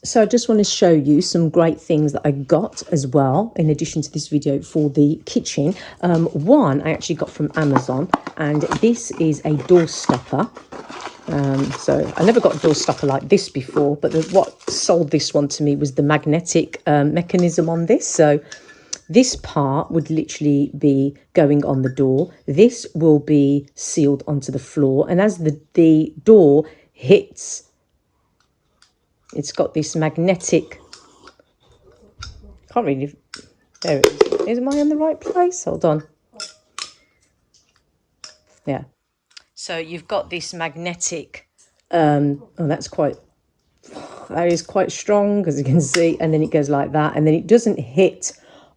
So I just want to show you some great things that I got as well, in addition to this video, for the kitchen. One I actually got from Amazon, and this is a door stopper. So I never got a door stopper like this before, but what sold this one to me was the magnetic mechanism on this. So this part would literally be going on the door. This will be sealed onto the floor, and as the door hits, it's got this magnetic, can't really, there it is. Am I in the right place? Hold on. Yeah. So you've got this magnetic, oh, that is quite strong, as you can see. And then it goes like that. And then it doesn't hit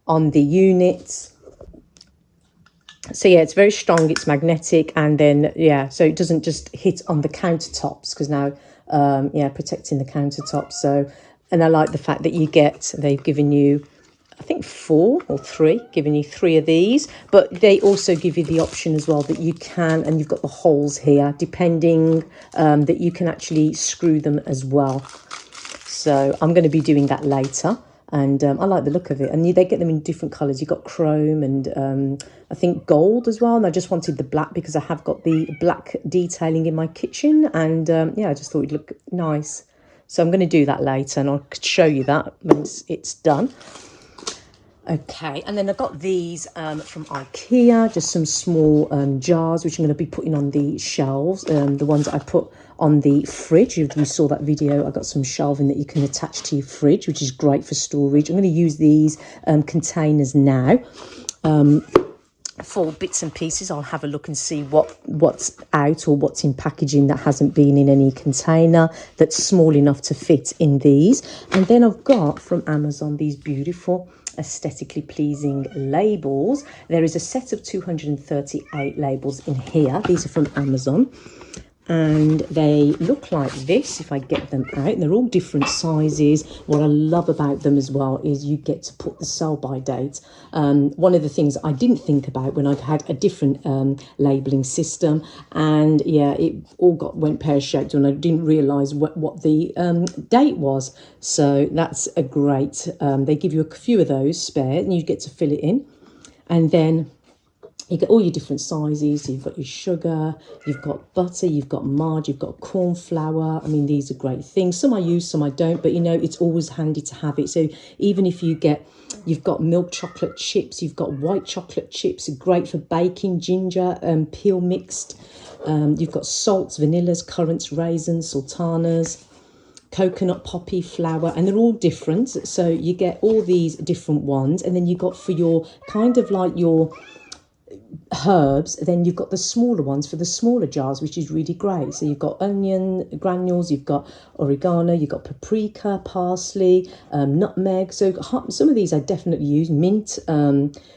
on the units. So yeah, it's very strong. It's magnetic. And then, yeah, so it doesn't just hit on the countertops, because now, yeah, protecting the countertops. So, and I like the fact that they've given you, I think 4 or 3, giving you 3 of these, but they also give you the option as well that you can, and you've got the holes here, depending, that you can actually screw them as well. So I'm going to be doing that later, and I like the look of it. And they get them in different colours. You've got chrome and I think gold as well. And I just wanted the black because I have got the black detailing in my kitchen, and yeah, I just thought it'd look nice. So I'm going to do that later, and I'll show you that when it's done. Okay, and then I got these from IKEA, just some small jars, which I'm going to be putting on the shelves, the ones that I put on the fridge. If you saw that video, I got some shelving that you can attach to your fridge, which is great for storage. I'm going to use these containers now. For bits and pieces, I'll have a look and see what's out or what's in packaging that hasn't been in any container that's small enough to fit in these. And then I've got from Amazon these beautiful aesthetically pleasing labels. There is a set of 238 labels in here. These are from Amazon, and they look like this if I get them out. They're all different sizes. What I love about them as well is you get to put the sell by date. One of the things I didn't think about when I've had a different labeling system, and yeah, it all went pear-shaped, and I didn't realize what the date was. So that's a great, they give you a few of those spare, and you get to fill it in. And then you get all your different sizes. You've got your sugar, you've got butter, you've got margarine, you've got corn flour. I mean, these are great things. Some I use, some I don't, but you know, it's always handy to have it. So even if you've got milk chocolate chips, you've got white chocolate chips, great for baking, ginger, peel mixed. You've got salts, vanillas, currants, raisins, sultanas, coconut, poppy, flour, and they're all different. So you get all these different ones, and then you got for your kind of like your herbs, then you've got the smaller ones for the smaller jars, which is really great. So you've got onion granules, you've got oregano, you've got paprika, parsley, nutmeg. So some of these I definitely use, mint,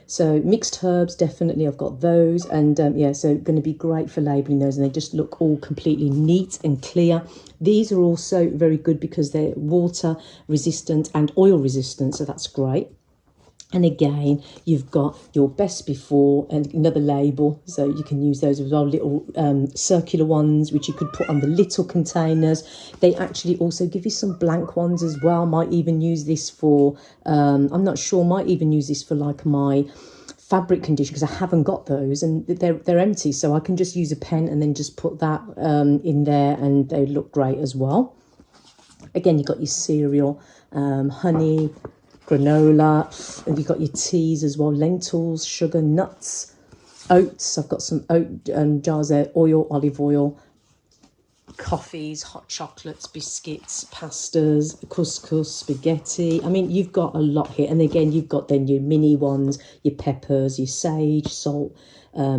so mixed herbs, definitely I've got those. And yeah, so going to be great for labeling those, and they just look all completely neat and clear. These are also very good because they're water resistant and oil resistant, so that's great. And again, you've got your best before and another label, so you can use those as well, little circular ones which you could put on the little containers. They actually also give you some blank ones as well. Might even use this for I'm not sure, might even use this for like my fabric conditioner, because I haven't got those and they're empty, so I can just use a pen and then just put that in there, and they look great as well. Again, you've got your cereal, honey, granola, and you've got your teas as well, lentils, sugar, nuts, oats. I've got some oat jars there, oil, olive oil, coffees, hot chocolates, biscuits, pastas, couscous, spaghetti. I mean, you've got a lot here. And again, you've got then your mini ones, your peppers, your sage, salt,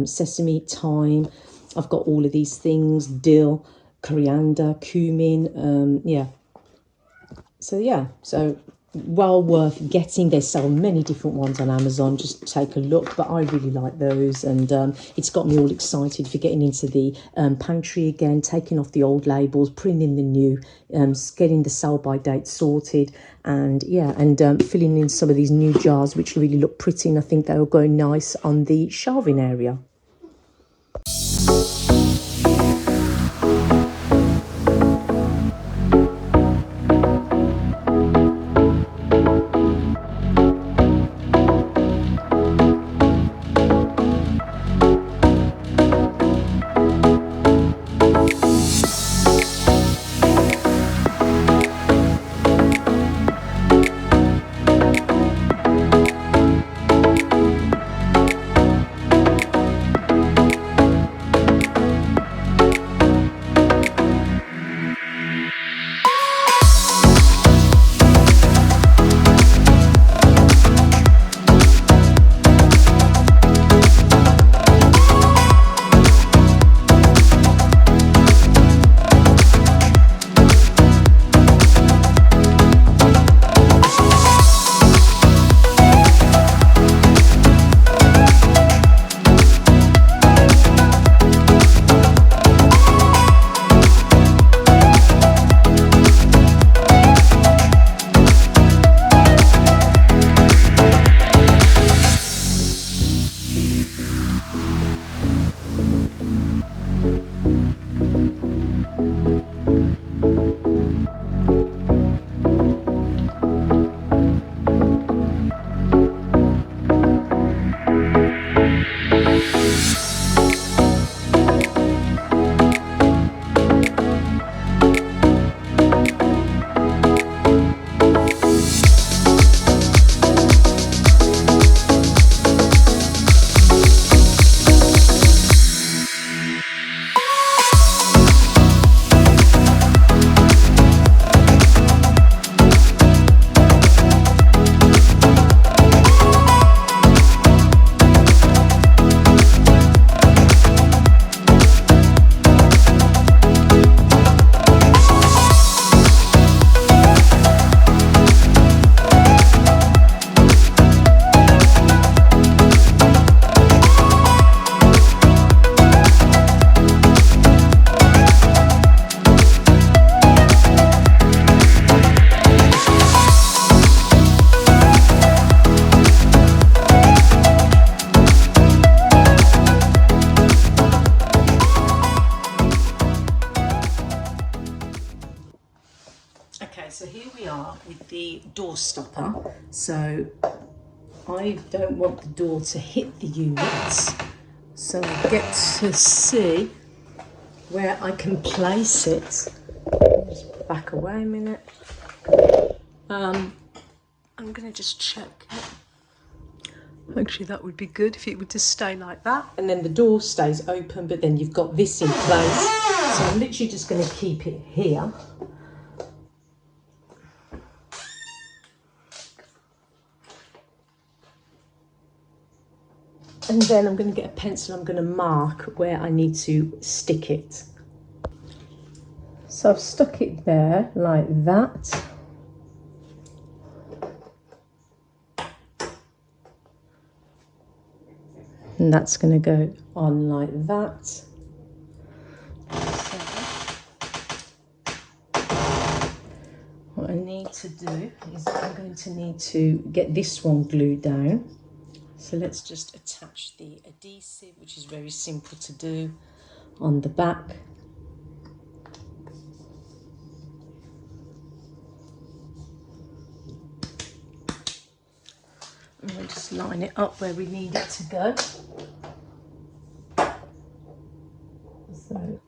sesame, thyme. I've got all of these things, dill, coriander, cumin, yeah. So yeah, so well worth getting. They sell many different ones on Amazon, just take a look, but I really like those, and it's got me all excited for getting into the pantry again, taking off the old labels, putting in the new, getting the sell by date sorted, and yeah, and filling in some of these new jars which really look pretty, and I think they'll go nice on the shelving area. Okay, so here we are with the door stopper. So I don't want the door to hit the units, so I get to see where I can place it. Just back away a minute. I'm going to just check it. Actually, that would be good if it would just stay like that. And then the door stays open, but then you've got this in place. So I'm literally just going to keep it here. And then I'm going to get a pencil, I'm going to mark where I need to stick it. So I've stuck it there like that. And that's going to go on like that. So what I need to do is I'm going to need to get this one glued down. So let's just attach the adhesive, which is very simple to do, on the back. And we'll just line it up where we need it to go. So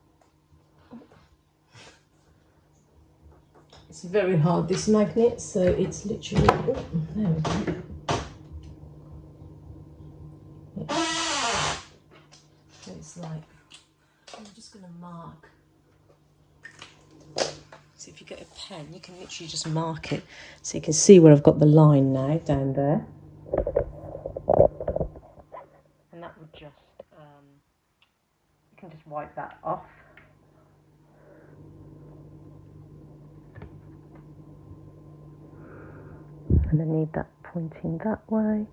it's very hard, this magnet, so it's literally, oh, there we go. So it's like, I'm just going to mark. So if you get a pen, you can literally just mark it. So you can see where I've got the line now, down there. And that would just, you can just wipe that off. And I need that pointing that way.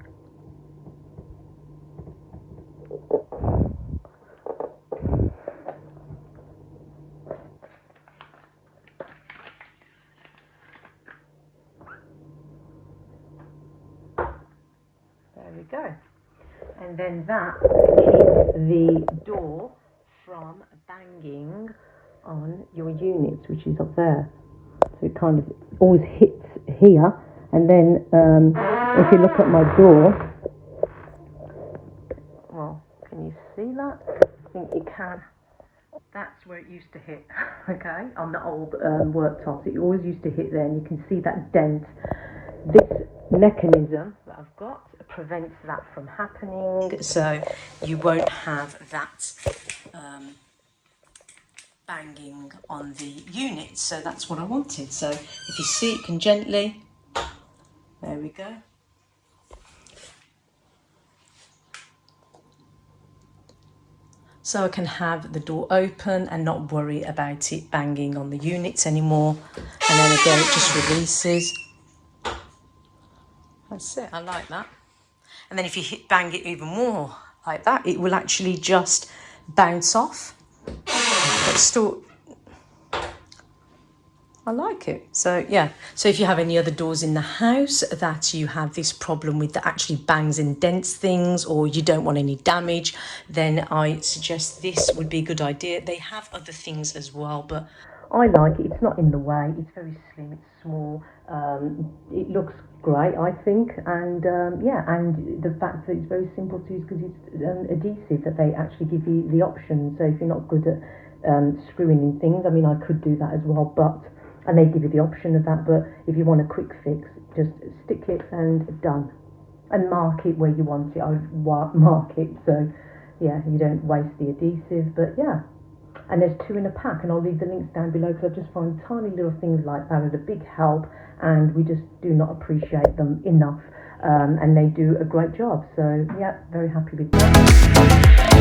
There we go. And then that keeps the door from banging on your units, which is up there. So it kind of always hits here. And then if you look at my door, well, can you see that? I think you can. That's where it used to hit, okay, on the old worktops. It always used to hit there, and you can see that dent. This mechanism that I've got prevents that from happening, so you won't have that banging on the unit. So that's what I wanted. So if you see, it can gently, there we go. So I can have the door open and not worry about it banging on the units anymore. And then again, it just releases. That's it, I like that. And then if you bang it even more like that, it will actually just bounce off. But still, I like it. So yeah, so if you have any other doors in the house that you have this problem with that actually bangs and dents things, or you don't want any damage, then I suggest this would be a good idea. They have other things as well, but I like it. It's not in the way. It's very slim. It's small. It looks great, I think. And yeah, and the fact that it's very simple to use because it's adhesive, that they actually give you the option. So if you're not good at screwing in things, I mean, I could do that as well, but and they give you the option of that. But if you want a quick fix, just stick it and done. And mark it where you want it. I mark it so yeah, you don't waste the adhesive. But yeah. And there's 2 in a pack, and I'll leave the links down below because I just find tiny little things like that are a big help, and we just do not appreciate them enough, and they do a great job. So yeah, very happy with that.